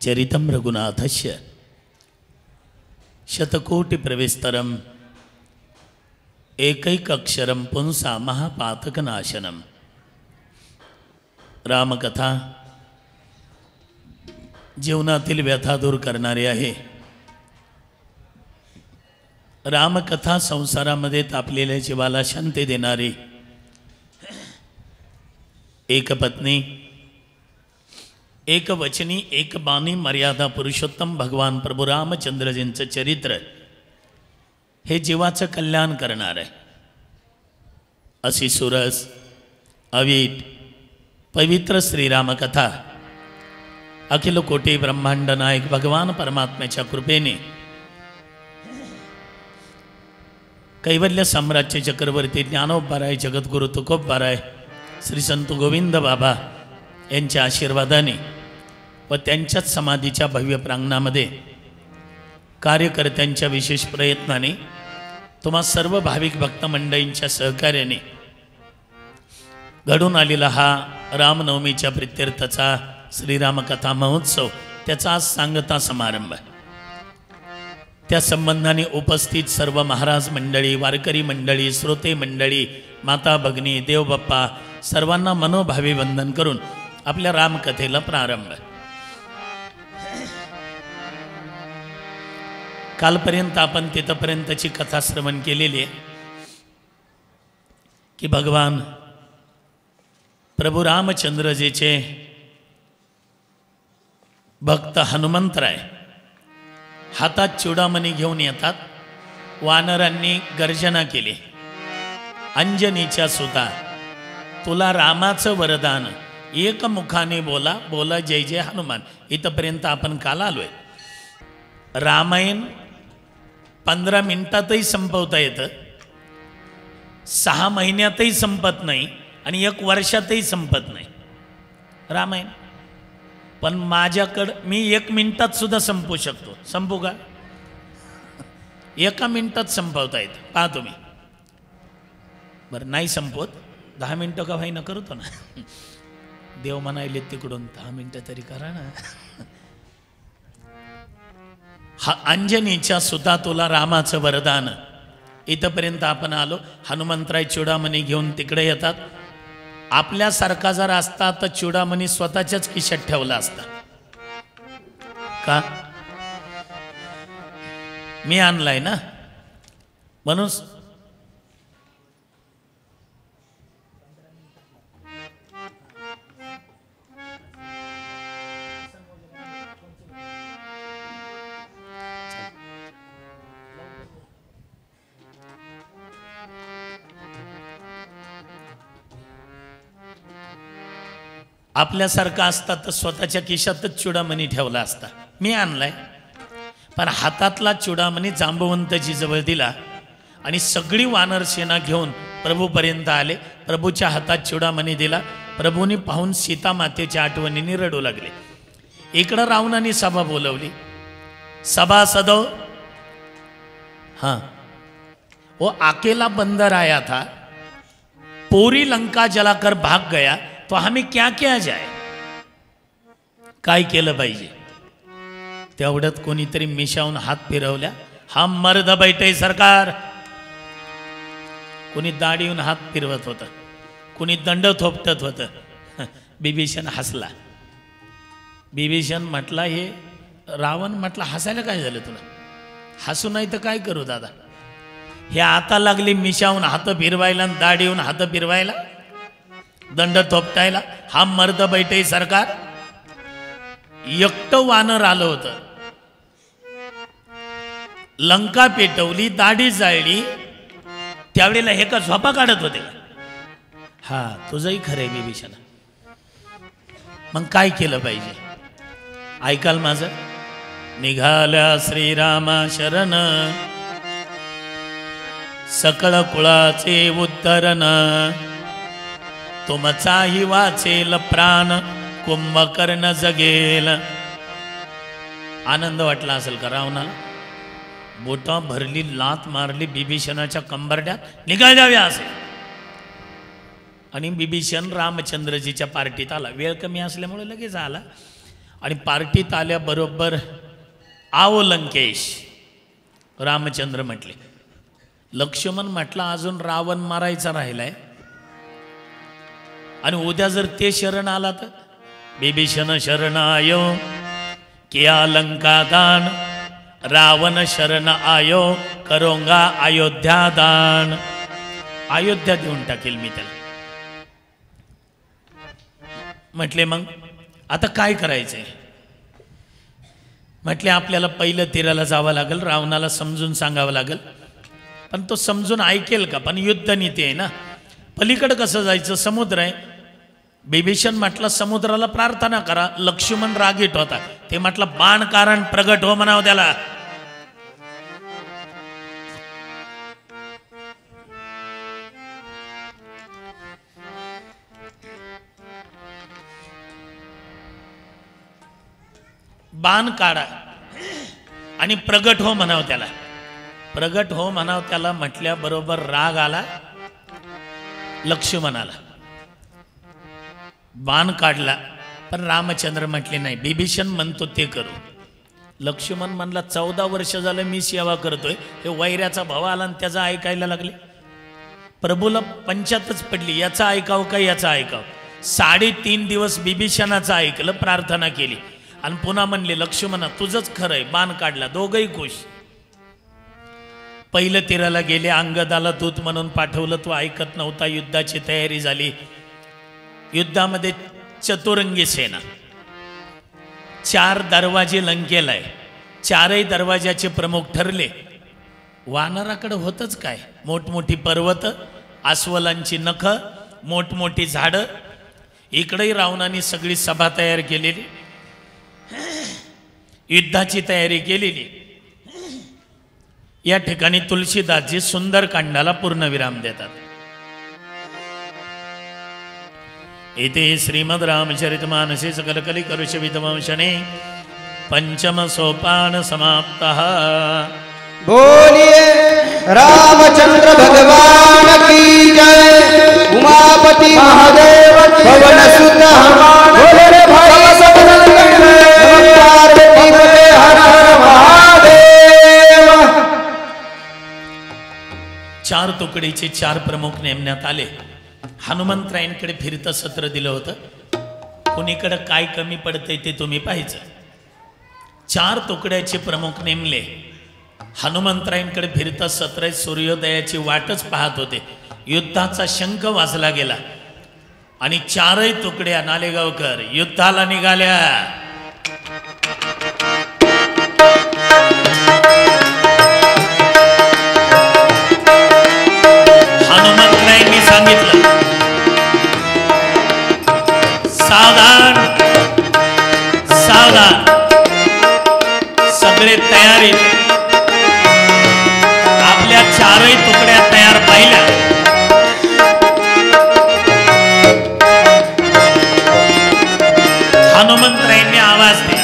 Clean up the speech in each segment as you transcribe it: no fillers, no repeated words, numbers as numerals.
चरितं रघुनाथस्य शतकोटि प्रविस्तरम एकैकक्षरम पुंसा महापातकनाशनम। रामकथा जीवनातील व्यथा दूर करणारी आहे। रामकथा संसारामध्ये तापलेल्या जीवाला शांती देणारी। एक पत्नी एक वचनी एक बाणी मर्यादा पुरुषोत्तम भगवान प्रभू रामचंद्रजींचं चरित्र हे जीवाचं कल्याण करणार आहे। अशी सुरस अवीट पवित्र श्रीरामकथा अखिल कोटी ब्रह्मांड नायक भगवान परमात्म्याच्या कृपेने कैवल्य साम्राज्य चक्रवर्ती ज्ञानोबाराय जगद्गुरु तुकोबाराय श्री संत गोविंद बाबा यांच्या आशीर्वादाने व त्यांच्याच समाधीच्या भव्य प्रांगणामध्ये कार्यकर्त्यांच्या विशेष प्रयत्नाने तुम्हा सर्व भाविक भक्त मंडळींच्या सहकार्याने घडून आलेला हा रामनवमीच्या प्रित्यर्थाचा श्रीरामकथा महोत्सव त्याचा आज सांगता समारंभ आहे। त्या संबंधाने उपस्थित सर्व महाराज मंडळी, वारकरी मंडळी, श्रोते मंडळी, माता भगिनी, देवबाप्पा सर्वांना मनोभावे वंदन करून आपल्या रामकथेला प्रारंभ। कालपर्यंत आपण तिथपर्यंतची कथा श्रवण केलेली आहे की भगवान प्रभू रामचंद्रजीचे भक्त हनुमंतराय हातात चूडामणी घेऊन येतात। वानरांनी गर्जना केली, अंजनीच्या सुता तुला रामाचं वरदान, एक मुखाने बोला बोला जय जय हनुमान। इथपर्यंत आपण काल आलोय। रामायण 15 मिनिटातही संपवता येतं, 6 महिन्यातही संपत नाही आणि 1 वर्षातही संपत नाही रामायण। पण माझ्याकडं मी 1 मिनिटात सुद्धा संपवू शकतो। संपू का? 1 मिनिटात संपवता येतं। पहा तुम्ही। बरं नाही संपवत 10 मिनिटं का व्हायना करतो ना। देव म्हणायले तिकडून 10 मिनिटं तरी करा ना। हा अंजनीच्या सुता तुला रामाचं वरदान। इथपर्यंत आपण आलो। हनुमंतराय चूडामणी घेऊन तिकडे येतात। आपल्यासारखा जर असता तर चूडामणी स्वतःच्याच खिशात ठेवला असता का? मी आणलाय ना म्हणून। आपल्यासारखा असता तर स्वतःच्या खिशातच चूडामणी ठेवला असता। मी आणलाय पण हातातला चूडामणी जांबवंतजी जवळ दिला आणि सगळी वानर सेना घेऊन प्रभूपर्यंत आले। प्रभूच्या हातात चूडामणी दिला। प्रभूंनी पाहून सीता मातेच्या आठवणीने रडू लागले। इकडं रावणाने सभा बोलवली। सभा सदो हाँ वो अकेला बंदर आया था, पूरी लंका जलाकर भाग गया, तो हमें क्या किया जाए? काय केलं पाहिजे? तेवढ्यात कोणीतरी मिशावून हात फिरवल्या। हा मर्द बैठे सरकार। कोणी दाढीहून हात फिरवत होतं, कोणी दंड थोपटत होतं। बिभीषण हसला। बिभीषण म्हटला हे रावण म्हटला हसायला काय झालं तुला? हसू नाही तर काय करू दादा? हे आता लागली मिशावून हात फिरवायला, दाढीहून हात फिरवायला, दंड थोपटायला। हा मर्द बैठे सरकार। एकटं वानर आलं होतं, लंका पेटवली, दाढी जाळली, त्यावेळेला हे का झोपा काढत होते का? हा तुझंही खरंय बिभीषण। मग काय केलं पाहिजे? ऐकाल माझं? निघाल्या श्रीरामा शरण, सकळ कुळाचे उद्धरण, तुमचाही वाचेल प्राण, कुंभकर्ण जगेल। आनंद वाटला असेल का रावणाला? बोटा भरली, लात मारली बिभीषणाच्या कंबरड्यात, निघाल जाव्या असे। आणि बिभीषण रामचंद्रजीच्या पार्टीत आला। वेळ कमी असल्यामुळे लगेच आला। आणि पार्टीत आल्याबरोबर आओ लंकेश रामचंद्र म्हटले. लक्ष्मण म्हटला अजून रावण मारायचा राहिलाय आणि उद्या जर ते शरण आला तर. बिभीषण शरण आयो किया लंका दान, रावण शरण आयो करोंगा अयोध्या दान. अयोध्या देऊन टाकेल मी त्याला. म्हटले मग आता काय करायचंय. म्हटले आपल्याला पहिलं तीराला जावं लागेल, रावणाला समजून सांगावं लागेल. पण तो समजून ऐकेल का. पण युद्ध नीती आहे ना. पलीकडं कसं जायचं, समुद्र आहे. बिभीषण म्हटलं समुद्राला प्रार्थना करा. लक्ष्मण रागीट होता. ते म्हटलं बाण कारण प्रगट हो म्हणावं त्याला. बाण काढा आणि प्रगट हो म्हणावं त्याला. प्रगट हो म्हणावं त्याला म्हटल्याबरोबर राग आला लक्ष्मणाला. बाण काढला. पण रामचंद्र म्हटले नाही, बिभीषण म्हणतो ते करू. लक्ष्मण म्हणला 14 वर्ष झालं मी सेवा करतोय, हे वैऱ्याचा भाव आला आणि त्याचा ऐकायला लागले. प्रभूला पंचातच पडली, याचा ऐकावं का याचा ऐकावं. 3.5 दिवस बिभीषणाचं ऐकलं, प्रार्थना केली आणि पुन्हा म्हणले लक्ष्मणा तुझंच खरंय. बाण काढला. दोघंही खुश. पहिलं तीराला गेले. अंगदाला दूत म्हणून पाठवलं, तो ऐकत नव्हता. युद्धाची तयारी झाली. युद्धामध्ये चतुरंगी सेना. 4 दरवाजे लंकेला आहे. 4ही दरवाजाचे प्रमुख ठरले. वानराकडे होतच काय, मोठमोठी पर्वत, अस्वलांची नख, मोठमोठी झाडं. इकडेही रावणाने सगळी सभा तयार केलेली, युद्धाची तयारी केलेली. या ठिकाणी तुलसीदासजी सुंदरकांडाला पूर्णविराम देतात. इथे श्रीमद रामचरितमानसे सकलकली करुष विद्वंशने पंचम सोपान समाप्तः. बोलिए रामचंद्र भगवान की जय. उमापति महादेव पवन सुत हनुमान बोले रे भाई सब पार्वती बोले हर हर महादेव. 4 तुकडीचे 4 प्रमुख नेमण्यात आले. हनुमंतरायांकडे फिरतं सत्र दिलं होतं. कुणीकडं काय कमी पडतंय ते तुम्ही पाहायचं. 4 तुकड्याचे प्रमुख नेमले. हनुमंतरायांकडे फिरतं सत्र सूर्योदयाची वाटच पाहत होते. युद्धाचा शंख वाजला गेला आणि 4ही तुकड्या नालेगावकर युद्धाला निघाल्या. हनुमंतरायांनी सांगितलं सावधान सावधान. सगळे तयारीत. आपल्या 4ही तुकड्या तयार पाहिल्या. हनुमंतरायांनी आवाज दिला.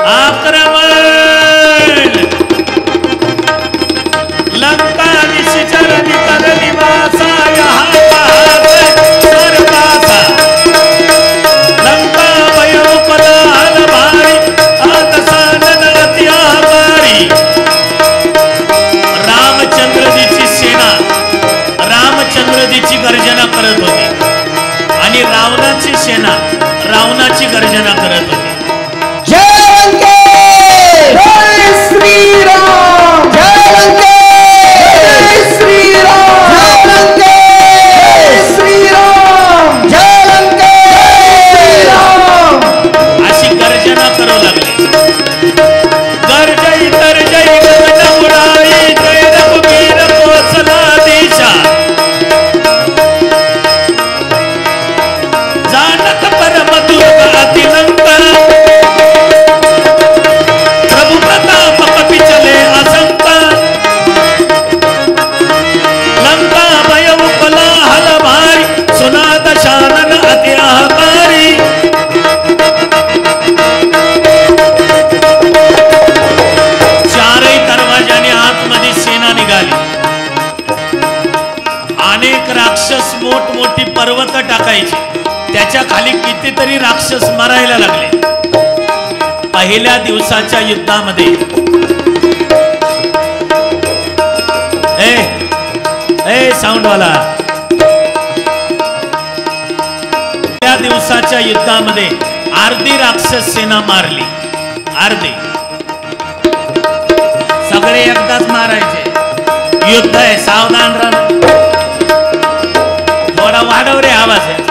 आक्रमण. लंका निशिचर निकर निवासा यहाँ पाहत स्वर्गाचा. लंका भयोपदान भारी आतसानन अति आभारी. रामचंद्रजीची सेना रामचंद्रजीची गर्जना करत होती आणि रावणाची सेना रावणाची गर्जना करत होती. जय लंकेश जय श्री राम. जय लंकेश जय श्री राम. जय लंकेश एक राक्षस मोठमोठी पर्वत टाकायची, त्याच्या खाली कितीतरी राक्षस मरायला लागले. पहिल्या दिवसाच्या युद्धामध्ये साऊंडवाला, त्या दिवसाच्या युद्धामध्ये अर्धी राक्षस सेना मारली. अर्धी, सगळे एकदाच मारायचे. युद्ध आहे, सावधान राहा. थोडा वाढव रे आवाज आहे.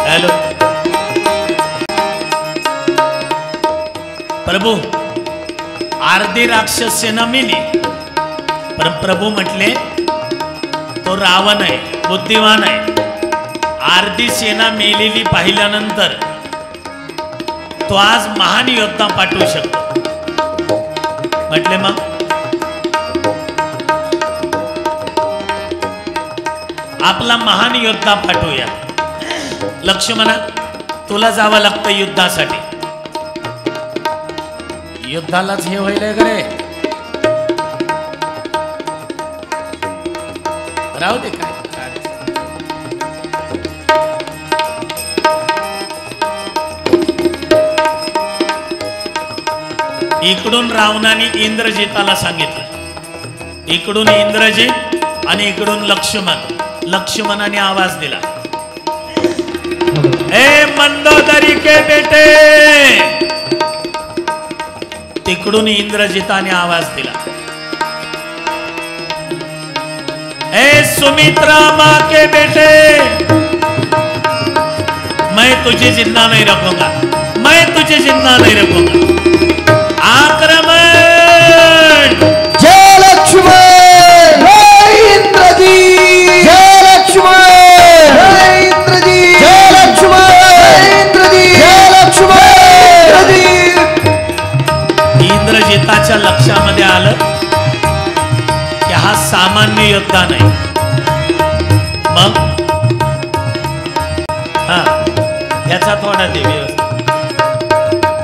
हॅलो प्रभू, अर्धी राक्षस सेना मेली, पण प्रभू म्हटले तो रावण आहे, बुद्धिमान आहे. अर्धी सेना मेलेली पाहिल्यानंतर तो आज महान योद्धा पाठवू शकतो. म्हटले मग आपला महान योद्धा पाठवूया. लक्ष्मणा, तुला जावं लागतं युद्धासाठी. युद्धालाच हे व्हायला रे, राहू दे काय. इकडून रावणाने इंद्रजिताला सांगितलं, इकडून इंद्रजित आणि इकडून लक्ष्मण. लक्ष्मणाने आवाज दिला, ए मंदोदरी के बेटे. तिकडून इंद्रजिताने आवाज दिला, ए सुमित्रा मां के बेटे, मैं तुझे जिंदा नहीं रखूंगा, मैं तुझे जिंदा नहीं रखूंगा. आक्रमण. जय लक्ष्मण, जय इंद्रजीत, जय लक्ष्मण, जय इंद्रजीत, जय लक्ष्मण, जय इंद्रजीत, जय लक्ष्मण, इंद्रजीत. इंद्रजिताच्या लक्षामध्ये आलं की हा सामान्य योद्धा नाही. मग याचा थोडा व्यवस्था.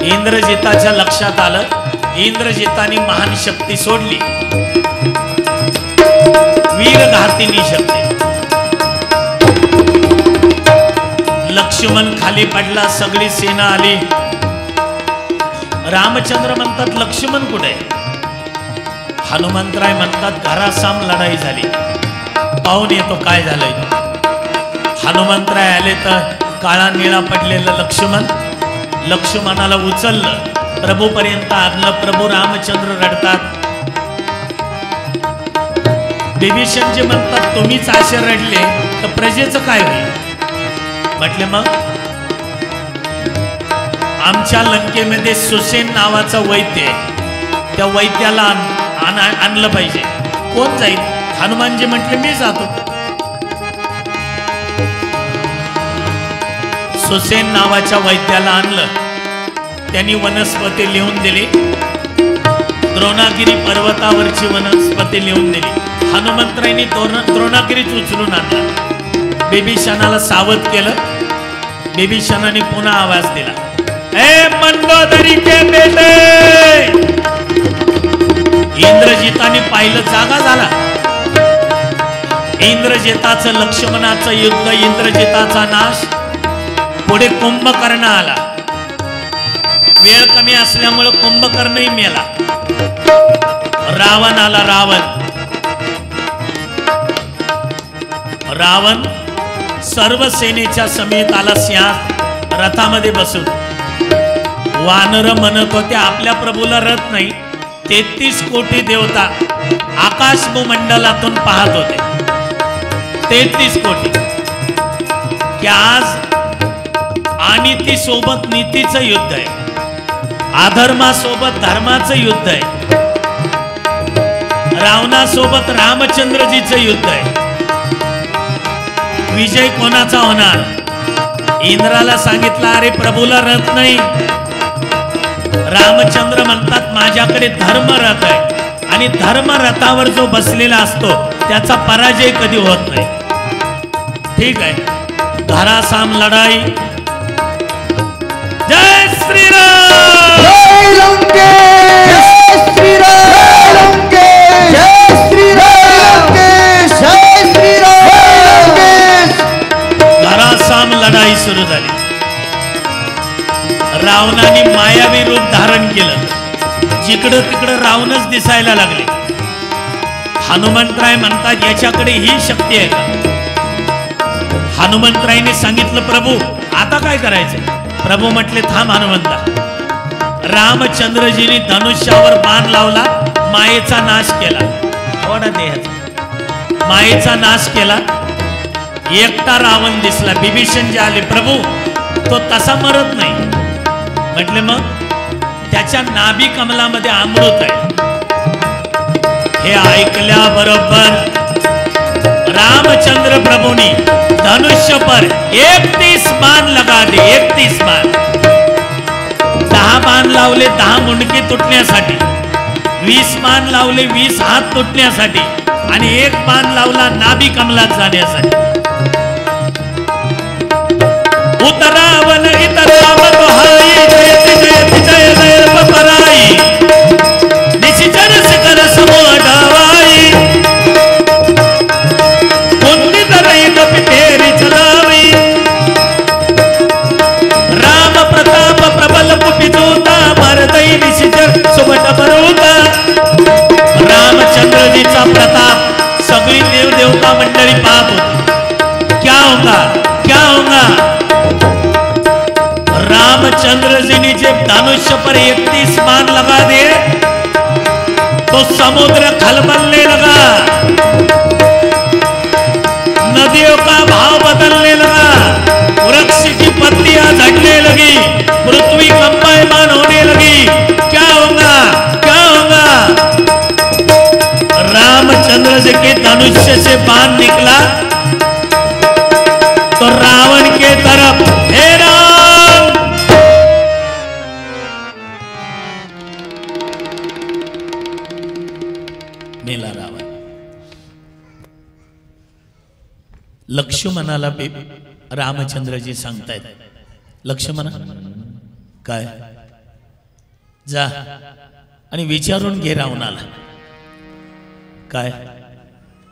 इंद्रजिताच्या लक्षात आलं, इंद्रजिताने महान शक्ती सोडली, वीरघातिनी शक्ती. लक्ष्मण खाली पडला, सगळी सेना आली. रामचंद्र म्हणतात लक्ष्मण कुठे? हनुमंतराय म्हणतात घरासाम लढाई झाली, पाहून येतो काय झालंय. हनुमंतराय आले तर काळा निळा पडलेलं लक्ष्मण, लक्ष्मणाला उचललं, प्रभूपर्यंत आणलं. प्रभू रामचंद्र रडतात. विभीषणजी म्हणतात तुम्हीच असे रडले तर प्रजेचं काय होईल? म्हटले मग आमच्या लंकेमध्ये सुसेन नावाचा वैद्य आहे, त्या वैद्याला आणलं पाहिजे. कोण जाईल? हनुमानजी म्हटले मी जातो. सुसेन नावाच्या वैद्याला आणलं. त्यांनी वनस्पती लिहून दिली, द्रोणागिरी पर्वतावरची वनस्पती लिहून दिली. हनुमंतरायांनी द्रोणागिरीच उचलून आणला. बिभीषणाला सावध केलं. बिभीषणाने पुन्हा आवाज दिला, ए मंदोदरी के बेटे. इंद्रजिताने पाहिलं, जागा झाला. इंद्रजिताचं लक्ष्मणाचं युद्ध, इंद्रजिताचा नाश. पुढे कुंभकर्ण आला. वेळ कमी असल्यामुळे कुंभकर्णही मेला. रावण आला. रावण सर्व सेनेच्या समेत आला. सिंह रथामध्ये बसून. वानर म्हणत होते आपल्या प्रभूला रथ नाही. 33 कोटी देवता आकाश भूमंडलातून पाहत होते. 33 कोटी. की आज आणि ती सोबत नीतीचं युद्ध आहे, अधर्मासोबत धर्माचं युद्ध आहे, रावणासोबत रामचंद्रजीचं युद्ध आहे. विजय कोणाचा होणार? इंद्राला सांगितलं अरे प्रभूला रथ नाही. रामचंद्र म्हणतात माझ्याकडे धर्म रथ आहे, आणि धर्म रथावर जो बसलेला असतो त्याचा पराजय कधी होत नाही. ठीक आहे, घरासाम लढाई. जय श्रीराम, जय लंकेश, जय श्रीराम, जय लंकेश, जय श्रीराम. रावणाने मायावी रूप धारण केलं, जिकडं तिकडं रावणच दिसायला लागले. हनुमंतराय म्हणतात याच्याकडे ही शक्ती आहे का? हनुमंतरायने सांगितलं प्रभू आता काय करायचं? प्रभू म्हटले थांब हनुमंता. रामचंद्रजीने धनुष्यावर बाण लावला, मायेचा नाश केला. थोडा देहाचा मायेचा नाश केला. एकटा रावण दिसला. बिभीषण जे आले, प्रभू तो तसा मरत नाही. म्हटले मग? त्याच्या नाभी कमलामध्ये अमृत आहे. हे ऐकल्याबरोबर रामचंद्र प्रभूंनी धनुष्य पर 31 बाण लगा दे. 31 बाण. 10 बाण लावले 10 मुंडके तुटण्यासाठी, 20 बाण लावले 20 हात तुटण्यासाठी, आणि 1 बाण लावला नाभी कमलात जाण्यासाठी. उतरावन इतराव दोहाई, जयति जयति जय जय पराई, निशिचर शिखर समोढावाई, कुंदित रहित पितेरी चलावी, राम प्रताप प्रबल कुपिजोता, मरदई निशिचर सुबट बरोता. रामचंद्रजीचा प्रताप सगळी देव देवता मंडळी पाहत होती. क्या होगा क्या होगा? रामचंद्र जी ने जब धनुष्य पर 31 बाण लगा दिए तो समुद्र खलबलने लगा, नदियों का भाव बदलने लगा, वृक्ष की पत्तियां झड़ने लगी, पृथ्वी कंपायमान होने लगी. क्या होगा क्या होगा? रामचंद्र जी के धनुष्य से बाण निकला तो रावण के तरफ, हे राम, मेला रावण. लक्ष्मणाला रामचंद्रजी सांगतायत, लक्ष्मणा काय, जा आणि विचारून घे रावणाला काय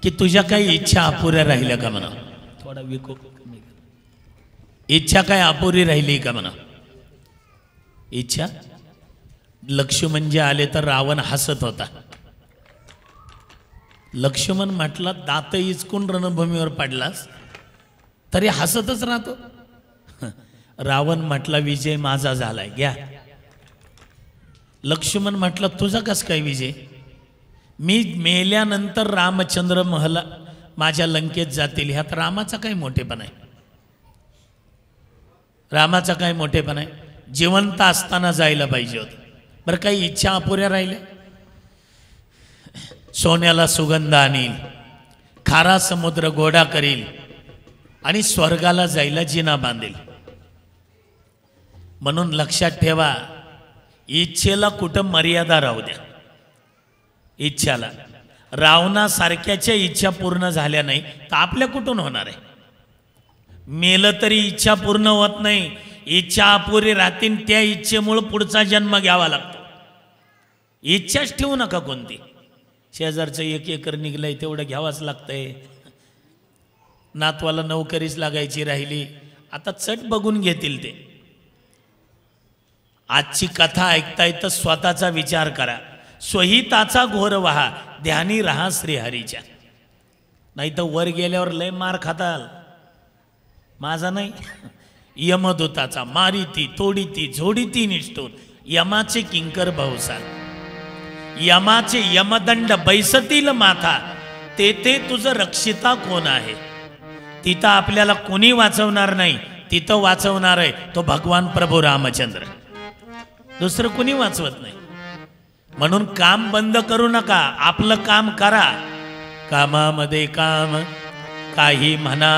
की तुझ्या काही इच्छा अपुऱ्या राहिल्या का म्हणा. थोडा विको, इच्छा काय अपुरी राहिली का म्हणा. इच्छा. लक्ष्मण जे आले तर रावण हसत होता. लक्ष्मण म्हटलं दात इचकून रणभूमीवर पडलास तरी हसतच राहतो. रावण म्हटला विजय माझा झालाय, घ्या. लक्ष्मण म्हटलं तुझा कस काय विजय? मी मेल्यानंतर रामचंद्र महला माझ्या लंकेत जातील, ह्यात रामाचा काय मोठेपण आहे? रामाचा काय मोठेपण आहे? जिवंत असताना जायला पाहिजे होतं. बरं काही इच्छा अपुऱ्या राहिल्या? सोन्याला सुगंध आणील, खारा समुद्र गोडा करील आणि स्वर्गाला जायला जिना बांधेल. म्हणून लक्षात ठेवा, इच्छेला कुठं मर्यादा राहू द्या. इच्छाला रावणासारख्याच्या इच्छा पूर्ण झाल्या नाही तर आपल्या कुठून होणार आहे? मेलं तरी इच्छा पूर्ण होत नाही. इच्छा अपुरी राहतील, त्या इच्छेमुळे पुढचा जन्म घ्यावा लागतो. इच्छाच ठेवू नका कोणती. शेजारचं 1 एकर निघलंय तेवढं घ्यावाच लागतंय. नातवाला नोकरीच लागायची राहिली, आता चट बघून घेतील ते. आजची कथा ऐकताय तर स्वतःचा विचार करा. स्वहिताचा घोर वहा, ध्यानी रहा श्रीहरीच्या. नाही तर वर गेल्यावर लय मार खाताल. माझा नाही, यमदूताचा. मारिती तोडीती झोडीती निष्ठूर, यमाचे किंकर भाऊसाल. यमाचे यमदंड बैसतील माथा, तेथे तुझं रक्षिता कोण आहे? तिथं आपल्याला कोणी वाचवणार नाही, तिथं वाचवणार आहे तो भगवान प्रभू रामचंद्र. दुसरं कोणी वाचवत नाही. म्हणून काम बंद करू नका, आपलं काम करा. कामामध्ये काम, काही म्हणा,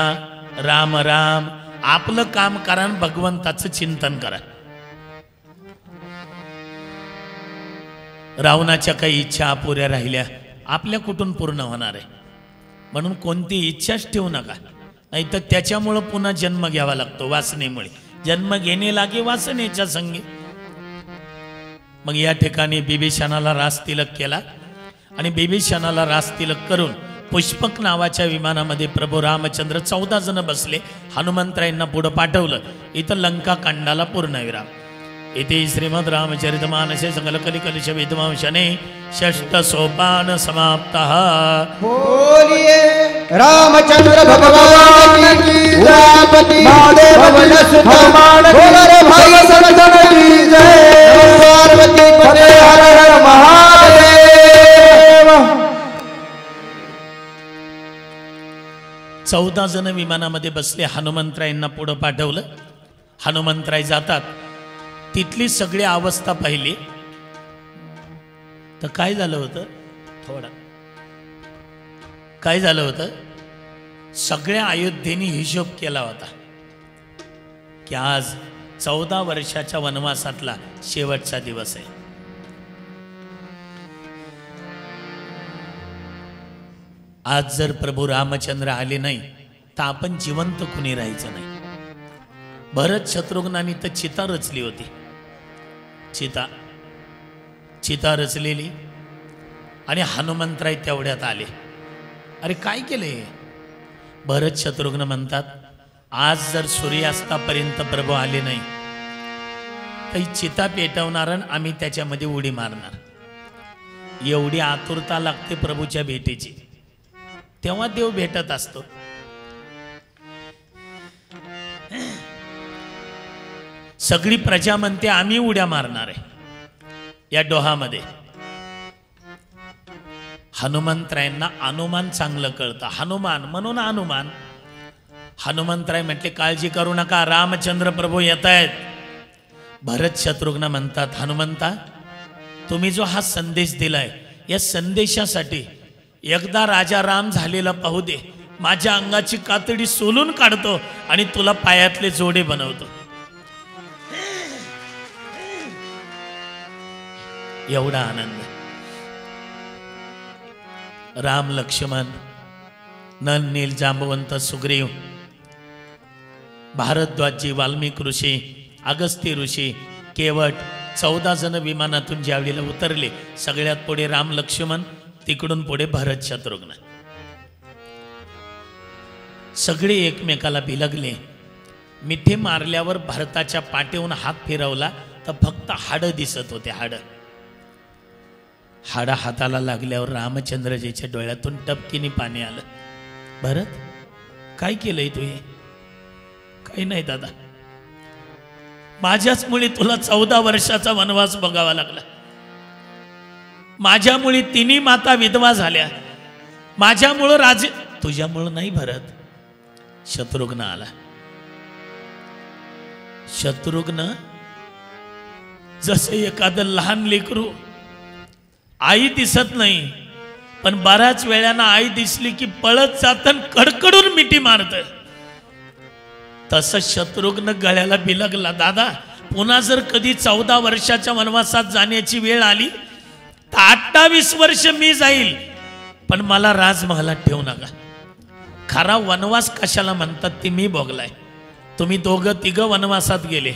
राम राम. आपलं काम करा, भगवंताचं चिंतन करा. रावणाच्या काही इच्छा अपुऱ्या राहिल्या, आपल्या कुठून पूर्ण होणार आहे? म्हणून कोणती इच्छाच ठेवू नका, नाही तर त्याच्यामुळं पुन्हा जन्म घ्यावा लागतो. वासनेमुळे जन्म घेणे लागे वासनेच्या संगे. मग या ठिकाणी बिभीषणाला रासतिलक केला आणि बिभीषणाला रासतिलक करून पुष्पक नावाच्या विमानामध्ये प्रभू रामचंद्र 14 जण बसले. हनुमंतरायांना पुढं पाठवलं. इथं लंका कांडाला पूर्णविराम. इति श्रीमद् रामचरितमानसे सकलकलिकलिश विद्वांसने षष्ठ सोपान समाप्तः। बोलिए रामचंद्र भगवान की उमापति महादेव वन सुधामान बोलर भाई सनतन की जय। पार्वती पते हर हर महादेव। चौदा जण विमानामध्ये बसले. हनुमंतरायांना पुढं पाठवलं. हनुमंतराय जातात. तिथली सगळी अवस्था पाहिली तर काय झालं होतं, काय झालं होतं, सगळ्या अयोध्येने हिशोब केला होता की आज 14 वर्षाच्या वनवासातला शेवटचा दिवस आहे. आज जर प्रभू रामचंद्र आले नाही तर आपण जिवंत कुणी राहायचं नाही. भरत शत्रुघ्नांनी तर चिता रचली होती. चिता रचलेली आणि हनुमंतराय तेवढ्यात आले. अरे काय केले? भरत शत्रुघ्न म्हणतात आज जर सूर्यास्तापर्यंत प्रभू आले नाही तर चिता पेटवणार आणि आम्ही त्याच्यामध्ये उडी मारणार. एवढी आतुरता लागते प्रभूच्या भेटीची. तेव्हा देव भेटत असतो. सगळी प्रजा म्हणते आम्ही उड्या मारणार आहे या डोहामध्ये. हनुमंतरायांना अनुमान चांगलं कळतं. हनुमान म्हणून हनुमान. हनुमंतराय म्हटले काळजी करू नका, रामचंद्र प्रभू येत आहेत. भरत शत्रुघ्न म्हणतात हनुमंता तुम्ही जो हा संदेश दिलाय या संदेशासाठी एकदा राजा राम झालेला पाहू दे. माझ्या अंगाची कातडी सोलून काढतो आणि तुला पायातले जोडे बनवतो. एवढा आनंद. राम लक्ष्मण नल नील जांबवंत सुग्रीव भारद्वाजी वाल्मिक ऋषी अगस्ती ऋषी केवट 14 जण विमानातून ज्यावेळेला उतरले सगळ्यात पुढे राम लक्ष्मण, तिकडून पुढे भरत शत्रुघ्न. सगळे एकमेकाला बिलगले. मिठी मारल्यावर भरताच्या पाठीवरून हात फिरवला तर फक्त हाडं दिसत होते. हाडं हाताला लागल्यावर रामचंद्रजीच्या डोळ्यातून टपकीने पाणी आलं. भरत काय केलंय तू? हे काही नाही दादा, माझ्याच मुळे तुला 14 वर्षाचा वनवास बघावा लागला. माझ्यामुळे तिन्ही माता विधवा झाल्या. माझ्यामुळं राजे. तुझ्यामुळं नाही भरत. शत्रुघ्न आला. शत्रुघ्न जसं एखादं लहान लेकरू, आई दिसत नाही पण बऱ्याच वेळानं आई दिसली की पळत जातं कडकडून मिठी मारत, तसं शत्रुघ्न गळ्याला बिलगला. दादा पुन्हा जर कधी 14 वर्षाच्या वनवासात जाण्याची वेळ आली तर 28 वर्ष मी जाईल पण मला राजमहालात ठेवू नका. खरा वनवास कशाला म्हणतात ते मी भोगलाय. तुम्ही दोघं तिघं वनवासात गेले.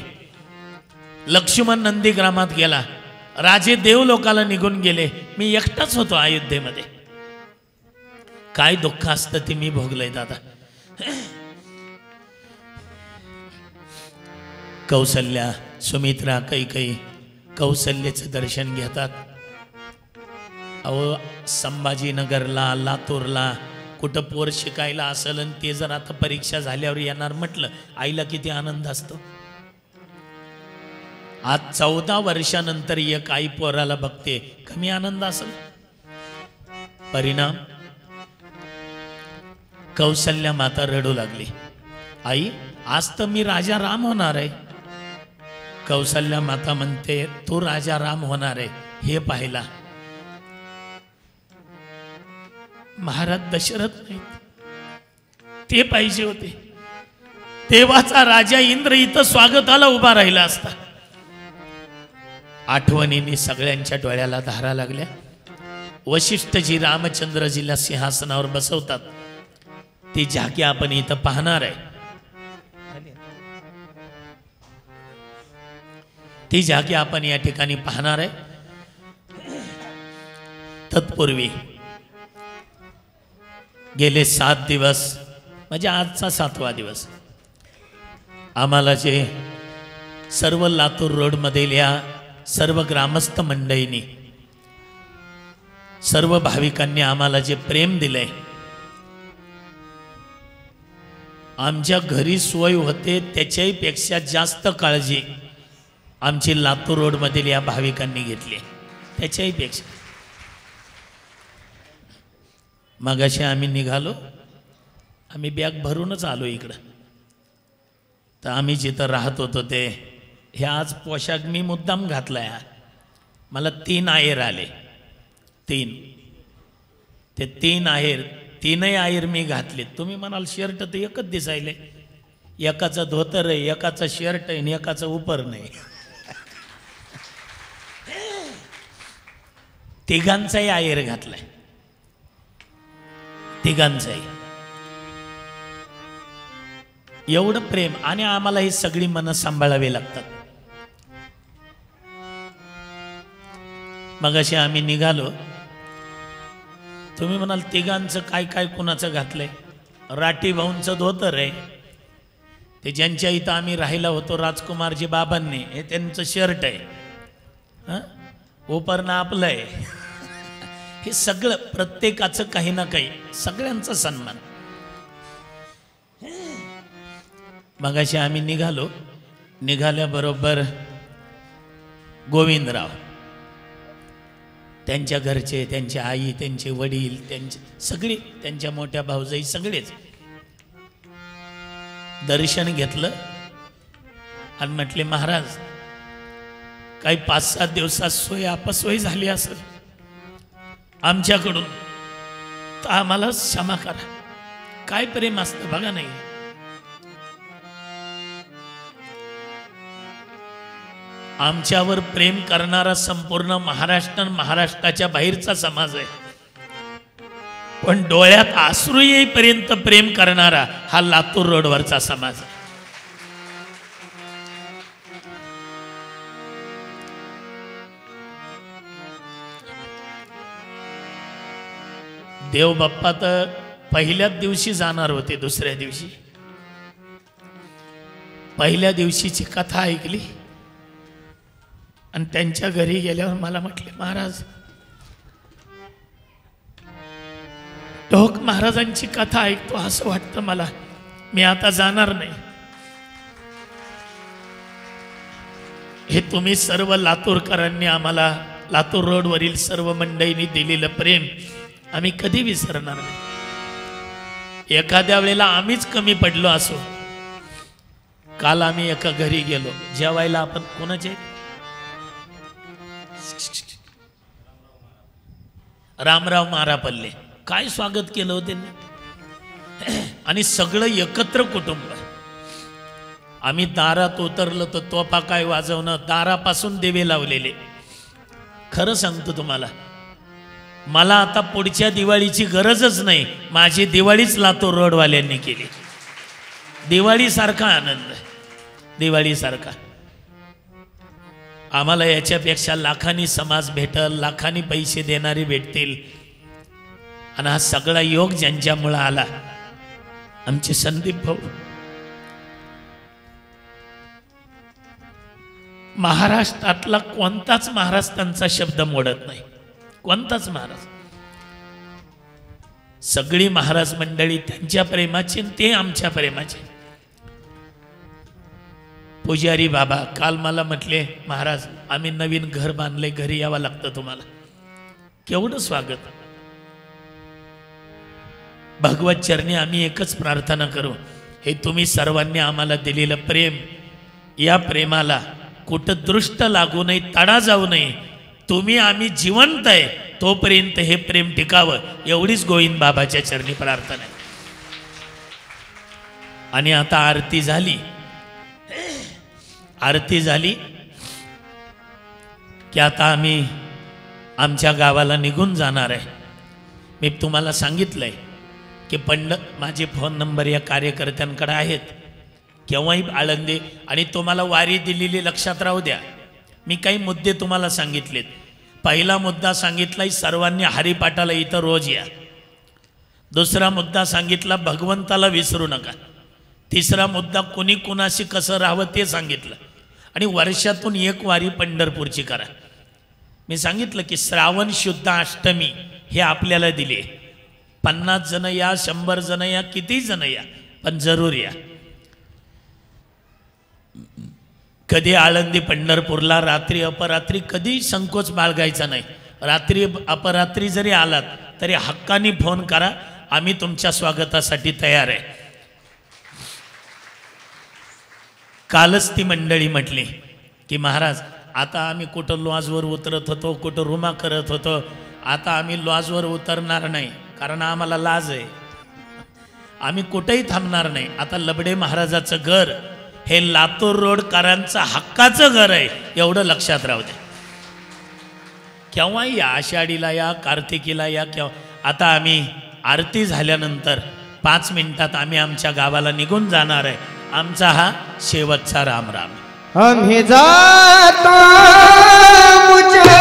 लक्ष्मण नंदीग्रामात गेला. राजे देवलोकाला निघून गेले. मी एकटाच होतो अयोध्येमध्ये. काय दुःख असतं ते मी भोगलंय दादा. कौसल्या सुमित्रा कैकेयी कौसल्याचं दर्शन घेतात. अहो संभाजीनगरला लातूरला कुठं पोर शिकायला असेल आणि ते जर आता परीक्षा झाल्यावर येणार म्हटलं आईला किती आनंद असतो. आज 14 वर्षानंतर एक आई पोराला बघते, कमी आनंद असेल. परिणाम कौसल्या माता रडू लागली. आई आज तर मी राजा राम होणार आहे. कौसल्या माता म्हणते तू राजा राम होणार आहे हे पाहिला. महाराज दशरथ नाही ते पाहिजे होते. देवाचा राजा इंद्र इथं स्वागताला उभा राहिला असता. आठवणीने सगळ्यांच्या डोळ्याला धारा लागल्या. वशिष्ठजी रामचंद्रजीला सिंहासनावर बसवतात. ती जागी आपण इथं पाहणार आहे. ती जागी आपण या ठिकाणी पाहणार आहे. तत्पूर्वी गेले 7 दिवस म्हणजे आजचा 7वा दिवस आम्हाला जे सर्व लातूर रोडमधील सर्व ग्रामस्थ मंडळींनी, सर्व भाविकांनी आम्हाला जे प्रेम दिलंय, आमच्या घरी सोय होते त्याच्याही पेक्षा जास्त काळजी आमची लातूर रोडमधील या भाविकांनी घेतली, त्याच्याही पेक्षा. मगाशी आम्ही निघालो, आम्ही बॅग भरूनच आलो इकडं. तर आम्ही जिथं राहत होतो ते हे आज पोशाख मी मुद्दाम घातलाय. मला 3 आहेर आले, 3. ते 3 आहेर, 3ही आहेर मी घातले. तुम्ही म्हणाल शर्ट तर एकच दिसायले, एकाचं धोतर आहे, एकाचं शर्ट आहे आणि एकाचं उपर नाही. तिघांचाही आहेर घातलाय, तिघांचाही. एवढं प्रेम. आणि आम्हाला ही सगळी मनं सांभाळावी लागतात. मगाशी आम्ही निघालो, तुम्ही म्हणाल तिघांचं काय काय कुणाचं घातलंय. राठी भाऊंचं धोतर आहे, ते ज्यांच्या इथं आम्ही राहिला होतो राजकुमारजी बाबांनी, हे त्यांचं शर्ट आहे. हां, उपरणं आपलं आहे. हे सगळं प्रत्येकाचं काही ना काही, सगळ्यांचा सन्मान. मगाशी आम्ही निघालो, निघाल्याबरोबर गोविंदराव, त्यांच्या घरचे, त्यांची आई, त्यांचे वडील, त्यांचे सगळे, त्यांच्या मोठ्या भाऊजाई सगळेच दर्शन घेतलं आणि म्हटले, महाराज काही 5-7 दिवसात सोय अपसोय झाली असेल आमच्याकडून तर आम्हाला क्षमा करा. काय प्रेम असतं बघा. नाही, आमच्यावर प्रेम करणारा संपूर्ण महाराष्ट्र, महाराष्ट्राच्या बाहेरचा समाज आहे. पण डोळ्यात अश्रू येईपर्यंत प्रेम करणारा हा लातूर रोडवरचा समाज आहे. देव बाप्पा तर पहिल्याच दिवशी जाणार होते. दुसऱ्या दिवशी, पहिल्या दिवशीची कथा ऐकली आणि त्यांच्या घरी गेल्यावर मला म्हटले, महाराज टोक महाराजांची कथा ऐकतो असं वाटतं मला, मी आता जाणार नाही. हे तुम्ही सर्व लातूरकरांनी आम्हाला, लातूर रोडवरील सर्व मंडळींनी दिलेलं प्रेम आम्ही कधी विसरणार नाही. एखाद्या वेळेला आम्हीच कमी पडलो असो. काल आम्ही एका घरी गेलो जेवायला, आपण कोणाचे, रामराव मारापल्ले, काय स्वागत केलं होतं त्यांनी. आणि सगळं एकत्र कुटुंब. आम्ही दारात उतरलो तर तोफा काय वाजवणं, दारापासून दिवे लावलेले. खरं सांगतो तुम्हाला, मला आता पुढच्या दिवाळीची गरजच नाही. माझी दिवाळीच लातूर रोडवाल्यांनी केली. दिवाळीसारखा आनंद, दिवाळीसारखा. आम्हाला याच्यापेक्षा लाखांनी समाज भेटल, लाखांनी पैसे देणारे भेटतील. आणि हा सगळा योग ज्यांच्यामुळे आला, आमचे संदीप भाऊ. महाराष्ट्रातला कोणताच महाराज त्यांचा शब्द मोडत नाही, कोणताच महाराज. सगळी महाराज मंडळी त्यांच्या प्रेमाची, ते आमच्या प्रेमाचे. पुजारी बाबा काल मला म्हटले, महाराज आम्ही नवीन घर बांधले, घरी यावं लागतं तुम्हाला. केवढं स्वागत. भगवत चरणी आम्ही एकच प्रार्थना करू, हे तुम्ही सर्वांनी आम्हाला दिलेलं प्रेम, या प्रेमाला कुठं दृष्ट लागू नये, तडा जाऊ नये. तुम्ही आम्ही जिवंत आहे तोपर्यंत हे प्रेम टिकावं, एवढीच गोविंद बाबाच्या चरणी प्रार्थना आहे. आणि आता आरती झाली, आरती झाली की आता आम्ही आमच्या गावाला निघून जाणार आहे. मी तुम्हाला सांगितलंय की माझे फोन नंबर या कार्यकर्त्यांकडे आहेत, केव्हाही आळंदी. आणि तुम्हाला वारी दिलेली लक्षात राहू द्या. मी काही मुद्दे तुम्हाला सांगितलेत. पहिला मुद्दा सांगितला, सर्वांनी हरिपाठाला इथं रोज या. दुसरा मुद्दा सांगितला, भगवंताला विसरू नका. तिसरा मुद्दा, कोणी कुणाशी कसं राहावं ते सांगितलं. आणि वर्षातून एक वारी पंढरपूरची करा. मी सांगितलं की श्रावण शुद्ध अष्टमी हे आपल्याला दिले. 50 जण या, 100 जण या, किती जण या, पण जरूर या. कधी आळंदी पंढरपूरला रात्री अपरात्री कधी संकोच बाळगायचा नाही. रात्री अपरात्री जरी आलात तरी हक्काने फोन करा, आम्ही तुमच्या स्वागतासाठी तयार आहे. कालच ती मंडळी म्हटली की महाराज आता आम्ही कुठं लॉजवर उतरत होतो, कुठं रुमा करत होतो, आता आम्ही लॉजवर उतरणार नाही कारण आम्हाला लाज आहे. आम्ही कुठेही थांबणार नाही. आता लबडे महाराजाचं घर हे लातूर रोडकरांचं हक्काचं घर आहे, एवढं लक्षात राहू द्या. केव्हा या, आषाढीला या, कार्तिकीला या, केव्हा. आता आम्ही आरती झाल्यानंतर 5 मिनिटात आम्ही आमच्या गावाला निघून जाणार आहे. आमचा हा शेवटचा राम राम. आम्ही जातो मुझे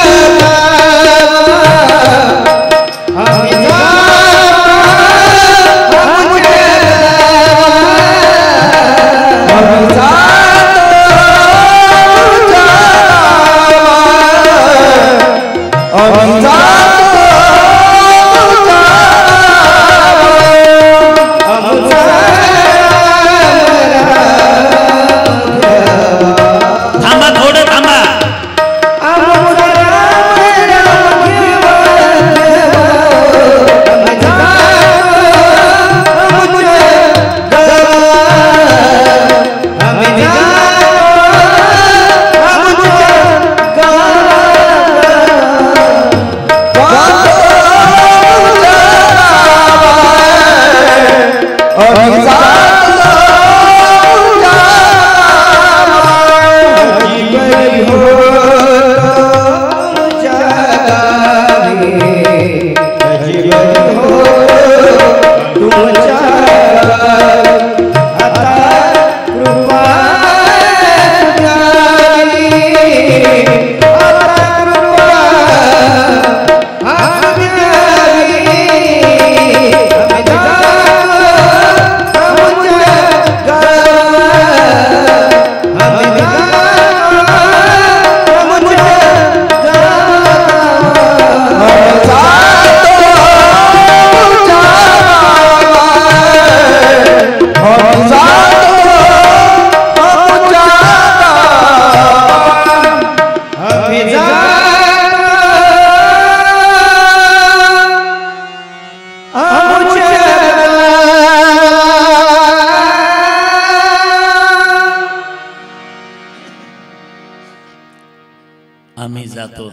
आम्ही जातो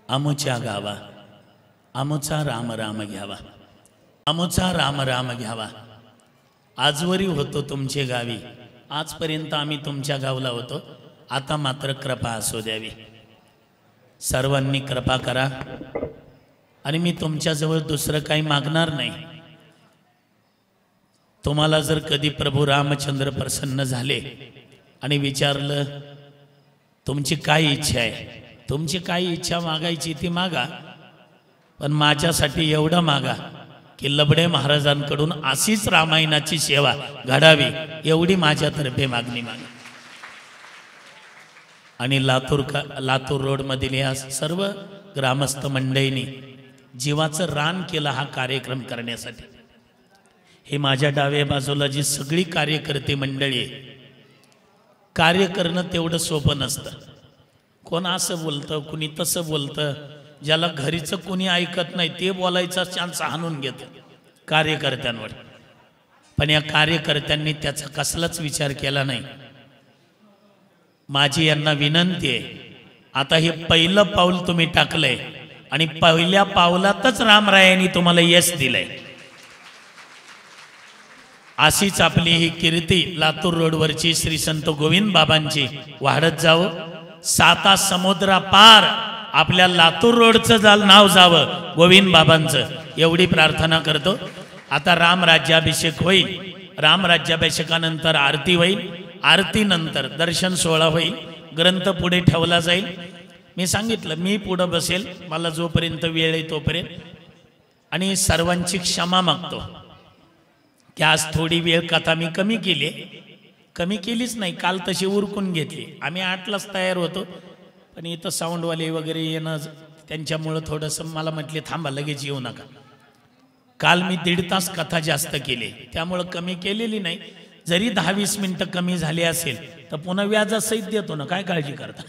आमच्या गावा, आमचा राम राम घ्यावा, आमचा राम राम घ्यावा. आजवरी होतो तुमचे गावी, आजपर्यंत आम्ही तुमच्या गावला होतो, आता मात्र कृपा असू द्यावी. सर्वांनी कृपा करा आणि मी तुमच्याजवळ दुसरं काही मागणार नाही. तुम्हाला जर कधी प्रभू रामचंद्र प्रसन्न झाले आणि विचारलं तुमची काय इच्छा आहे, तुमची काय इच्छा मागायची ती मागा, पण माझ्यासाठी एवढं मागा की लबडे महाराजांकडून अशीच रामायणाची सेवा घडावी, एवढी माझ्यातर्फे मागणी मागा. आणि लातूर रोडमधील या सर्व ग्रामस्थ मंडळींनी जीवाचं रान केलं हा कार्यक्रम करण्यासाठी. हे माझ्या डाव्या बाजूला जी सगळी कार्यकर्ते मंडळी आहे, कार्य करणं तेवढं सोपं नसतं. कोण असं बोलतं, कुणी तसं बोलतं, ज्याला घरीचं कुणी ऐकत नाही ते बोलायचा चान्स हाणून घेतं कार्यकर्त्यांवर. पण या कार्यकर्त्यांनी त्याचा कसलाच विचार केला नाही. माझी यांना विनंती आहे, आता हे पहिलं पाऊल तुम्ही टाकलंय आणि पहिल्या पावलातच रामरायांनी तुम्हाला यश दिलंय. अशीच आपली ही कीर्ती लातूर रोडवरची श्री संत गोविंद बाबांची वाढत जावं. 7 समुद्रा पार आपल्या लातूर रोडचं नाव जावं गोविंद बाबांचं, एवढी प्रार्थना करतो. आता रामराज्याभिषेक होईल, रामराज्याभिषेकानंतर आरती होईल, आरतीनंतर दर्शन सोहळा होईल, ग्रंथ पुढे ठेवला जाईल. मी सांगितलं मी पुढं बसेल, मला जोपर्यंत वेळ आहे तोपर्यंत. आणि सर्वांची क्षमा मागतो की आज थोडी वेळ कथा मी कमी केली, कमी केलीच नाही, काल तशी उरकून घेतली. आम्ही 8लाच तयार होतो, पण इथं साऊंडवाले वगैरे येणं त्यांच्यामुळं थोडंसं मला म्हटले थांबा लगेच येऊ नका. काल मी 1.5 तास कथा जास्त केली, त्यामुळं कमी केलेली नाही. जरी 10-20 मिनटं कमी झाली असेल तर पुन्हा व्याजासहित देतो ना, काय काळजी करता.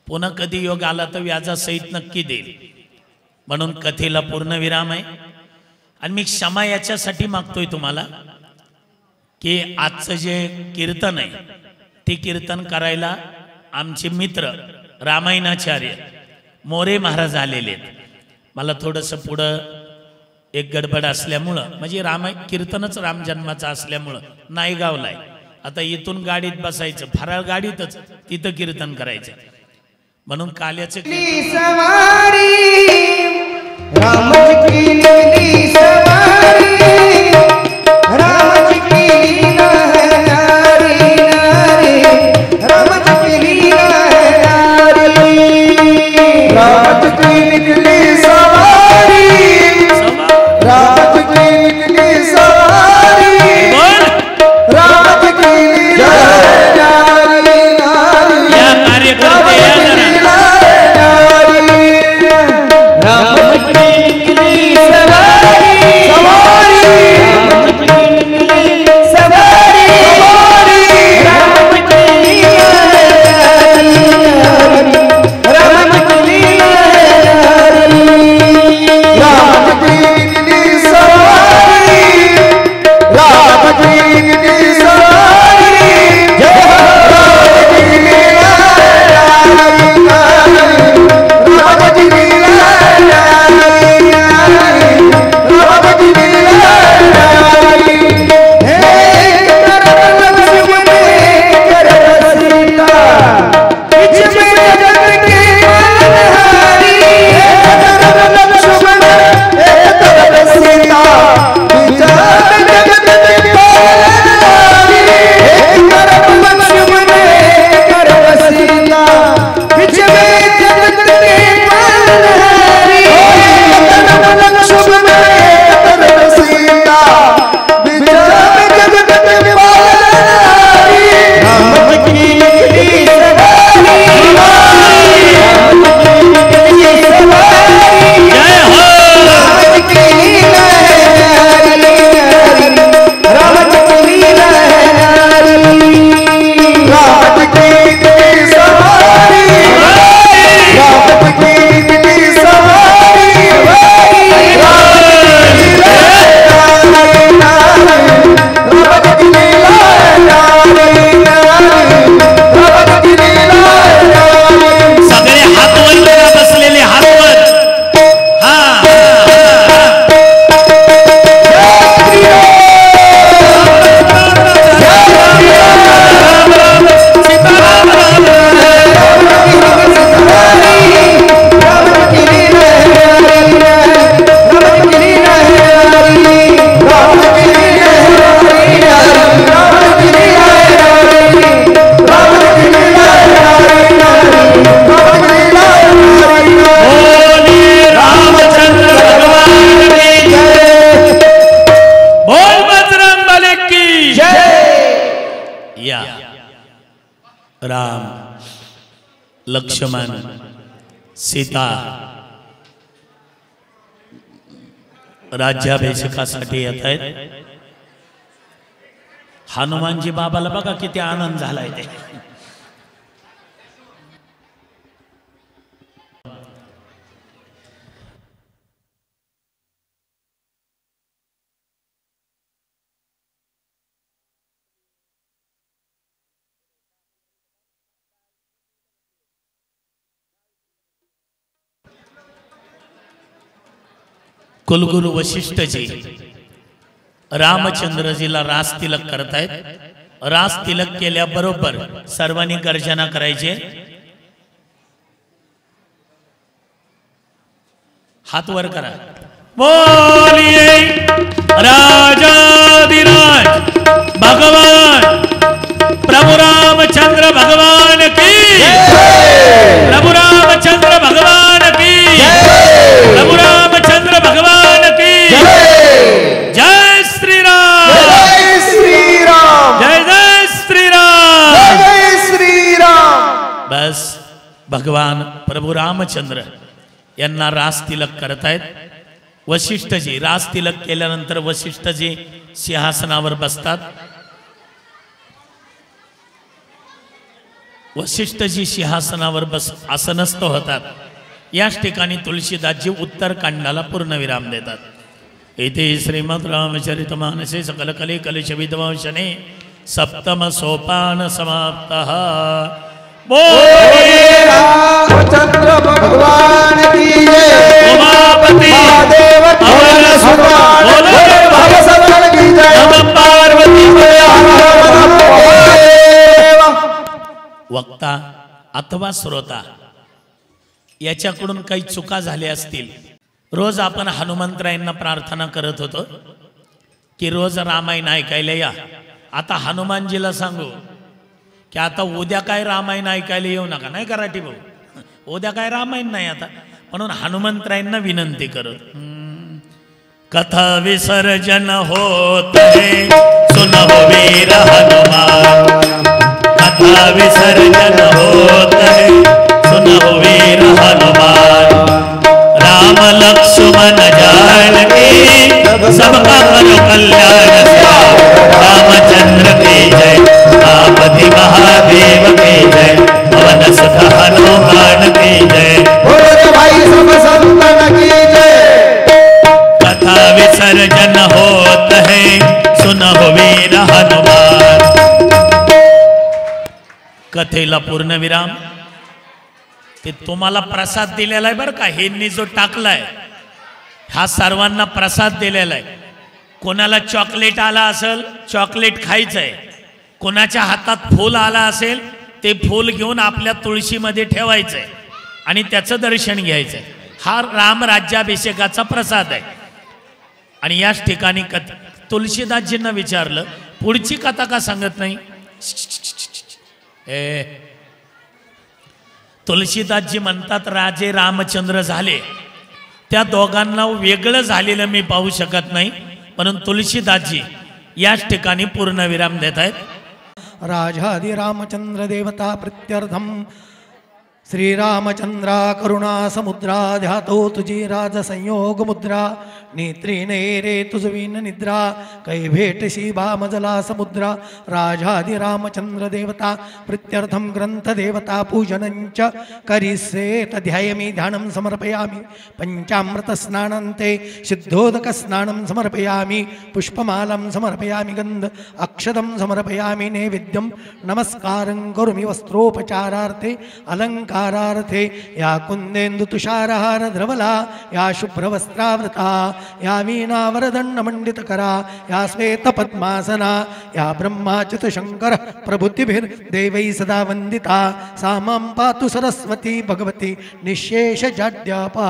पुन्हा कधी योग आला तर व्याजासहित नक्की देईल. म्हणून कथेला पूर्ण विराम आहे. आणि मी क्षमा याच्यासाठी मागतोय तुम्हाला की आजचं जे कीर्तन आहे ते कीर्तन करायला आमचे मित्र रामायणाचार्य मोरे महाराज आलेले आहेत. मला थोडंसं पुढं एक गडबड असल्यामुळं, म्हणजे कीर्तनच रामजन्माचं असल्यामुळं नायगावला आहे. आता इथून गाडीत बसायचं, फराळ गाडीतच, तिथं कीर्तन करायचं. म्हणून काल्याचं सवारी रामच केलेली सवारी रामच केली नारी नारी रामच केली नारी रामच केली सवारी रामच केली सवारी रामच केली नारी नारी या कार्यकर्ते या जरा. राम लक्ष्मण सीता राज्याभिषेकासाठी येत आहेत. हनुमानजी बाबाला बघा किती आनंद झालाय ते. कुलगुरु वशिष्ठजी रामचंद्रजीला रास तिलक करतायत. रास तिलक केल्याबरोबर सर्वांनी गर्जना करायचे. हात वर करा. बोलिए राजाधिराज भगवान प्रभु रामचंद्र भगवान की, प्रभु रामचंद्र भगवान की, प्रभु रामचंद्र भगवान की जय श्री राम, जय श्री राम, जय जय श्री राम. भगवान प्रभू रामचंद्र यांना रास तिलक करतायत. वशिष्ठजी रास तिलक केल्यानंतर वशिष्ठजी सिंहासनावर बसतात. वशिष्ठजी सिंहासनावर आसनस्थ होतात. याच ठिकाणी तुलसीदासजी उत्तरकांडाला पूर्णविराम देतात. इथे श्रीमद रामचरितमानसे सकलकले कलशविद्वांशने सप्तम सोपान समाप्तः. रामचंद्र भगवान की जय. उमापति महादेव अवल सुता भगवान की जय. नमः पार्वती. वक्ता अथवा श्रोता याच्याकडून काही चुका झाल्या असतील. रोज आपण हनुमंतरायांना प्रार्थना करत होतो की रोज रामायण ऐकायला या. आता हनुमानजीला सांगू की आता उद्या काय रामायण ऐकायला येऊ नका. नाही कराठी भाऊ, उद्या काय रामायण नाही आता. म्हणून हनुमंतरायांना विनंती करत कथा विसर्जन होत है सुनो वीर हनुमान. कथा विसर्जन होत है सुनो वीर हनुमान. राम लक्ष्मण जानकी सबका करो कल्याण. रामचंद्र की जय. उमापति महादेव की जय. पवन सुत हनुमान की जय. भाई सब संतन की जय. कथा विसर्जन होत है सुनो वीर हनुमान. कथेला पूर्णविराम. ते तुम्हाला प्रसाद दिलेला आहे बरं का. हेंनी जो टाकलाय हा सर्वांना प्रसाद दिलेला आहे. कोणाला चॉकलेट आला असेल चॉकलेट खायचंय. कोणाच्या हातात फूल आला असेल ते फूल घेऊन आपल्या तुळशीमध्ये ठेवायचंय आणि त्याचं दर्शन घ्यायचंय. हा राम राज्याभिषेकाचा प्रसाद आहे. आणि याच ठिकाणी तुलसीदासजींना विचारलं पुढची कथा का सांगत नाही. तुलसीदासजी म्हणतात राजे रामचंद्र झाले त्या दोघांना वेगळं झालेलं मी पाहू शकत नाही. म्हणून तुलसीदासजी याच ठिकाणी पूर्णविराम देत आहेत. राजाधि रामचंद्र देवता प्रत्यर्थम श्रीरामचंद्रा करुणा समुद्रा ध्यातो तुझी राज संयोग मुद्रा. नेत्री नैरे तुझवीन निद्रा कै भेटशी भामजला समुद्रा. राजाधि रामचंद्र देवता प्रत्यर्थम ग्रंथ देवता पूजनंच करिष्येत ध्यायमी ध्यानं समर्पयामि. पंचामृत स्नानन्ते सिद्धोदक स्नानं समर्पयामि. पुष्पमालं समर्पयामि. गंध अक्षतं समर्पयामि. नैवेद्यं नमस्कारं करोमि. वस्त्रोपचारार्थे अलंकारार्थे या कुंदेन्दु तुषारहार द्रवला या शुभ्रवस्त्रावृता या वीणावरदंड मंडितकरा या श्वेत पद्मासना या ब्रह्माच्युत शंकर प्रभुतिभिर्देवै सदा वंदिता. सा मां पातु सरस्वती भगवती निःशेष जाड्यापा.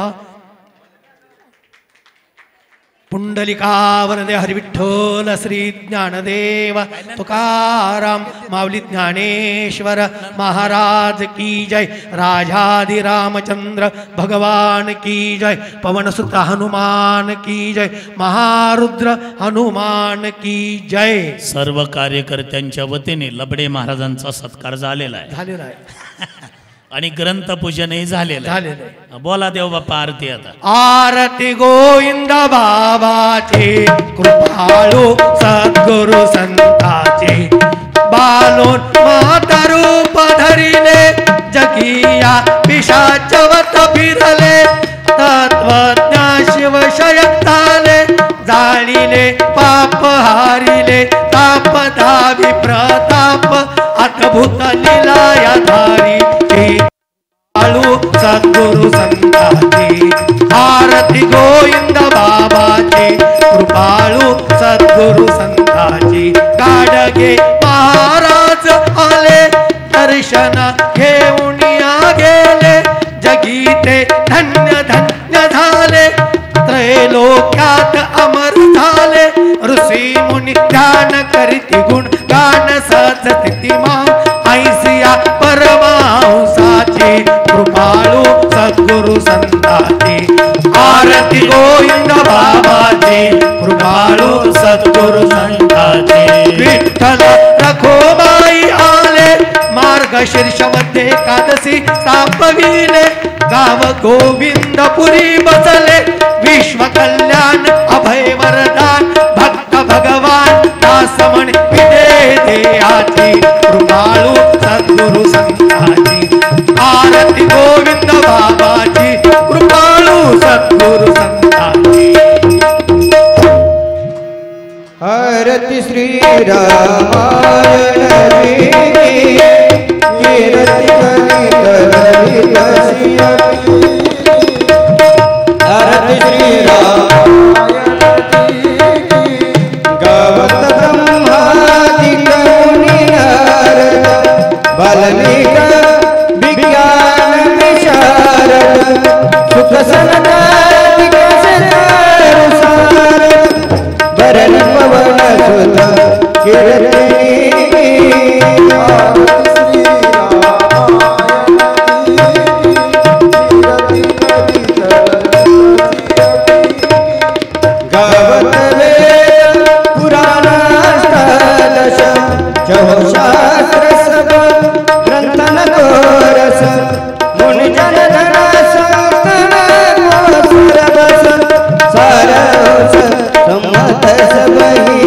पुंडलिकावरदे हरिविठ्ठल श्री ज्ञानदेव तुकाराम माऊली ज्ञानेश्वर महाराज की जय. राजाधि रामचंद्र भगवान की जय. पवनसुत हनुमान की जय. महारुद्र हनुमान की जय. सर्व कार्यकर्त्यांच्या वतीने लबडे महाराजांचा सत्कार झालेला आहे आणि ग्रंथपूजनही झालेलं आहे. बोला देव बाप्पा आरती. आता आरती गोविंद बाबाचे कृपाळू सद्गुरु संताचे. बालोन माता रूप धरिले जगिया पिशाचवत फिरले. तत्वज्ञा शिवशयताले जाळिले पाप हारिले. ताप धावी प्रताप अद्भुत लीला धारी. आळू सद्गुरु संताची आरती गोविंद बाबाची. कृपाळू सद्गुरु संताची. गाडगे महाराज आले दर्शन घेऊन गेले. जगीते धन्य धन्य झाले. त्रैलोक्यात अमर झाले. ऋषी मुनी ध्यान करीती गुण गान सचती मा. ऐसिया परमांसाची कृपाळू सद्गुरु संताची. आरती गोविंद बाबाची. कृपाळू सद्गुरु संताची. विठ्ठल रखोबाई आले मार्ग शीर्षमध्ये एकादशी सापविले गाव गोविंदपुरी बसले विश्व कल्याण अभय वरदान भक्त भगवान दास म्हणे विदे देहाची कृपाळू सद्गुरु संताची आरती गोविंद बाबाची कृपाळू सद्गुरु संताची आरती श्री रामायण कीर्ति कलित आरती श्री रामायण गावत ब्रह्मादिक मुनि नारद बाल्मीक विज्ञान विशारद सुख सनकादिक सार भरण पवन सुत कीर्ति गावत वेद पुराणाष्टादश चहो शास्त्र सब ग्रंथन कोरस मुनि जन धना संतन गोसुरबस सारस सम्मत सबही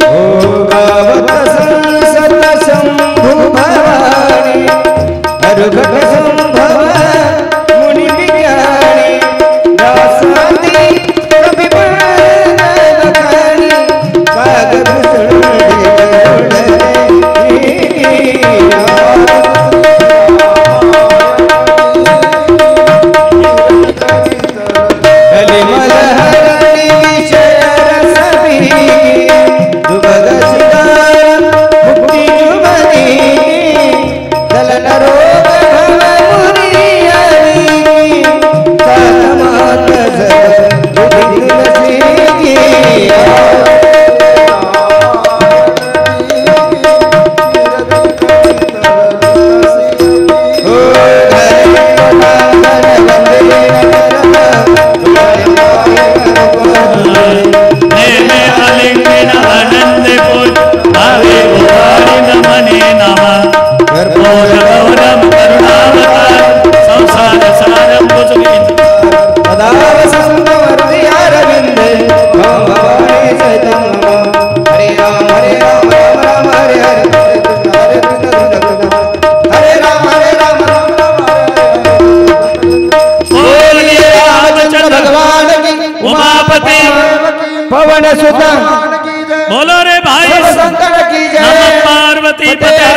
गावत संसत शंभु भवानी अरुघट संभव मुनि विज्ञानी दासांती कवि बखानी कागभूषण पवन सुत बोलो रे भाई नमः पार्वती पते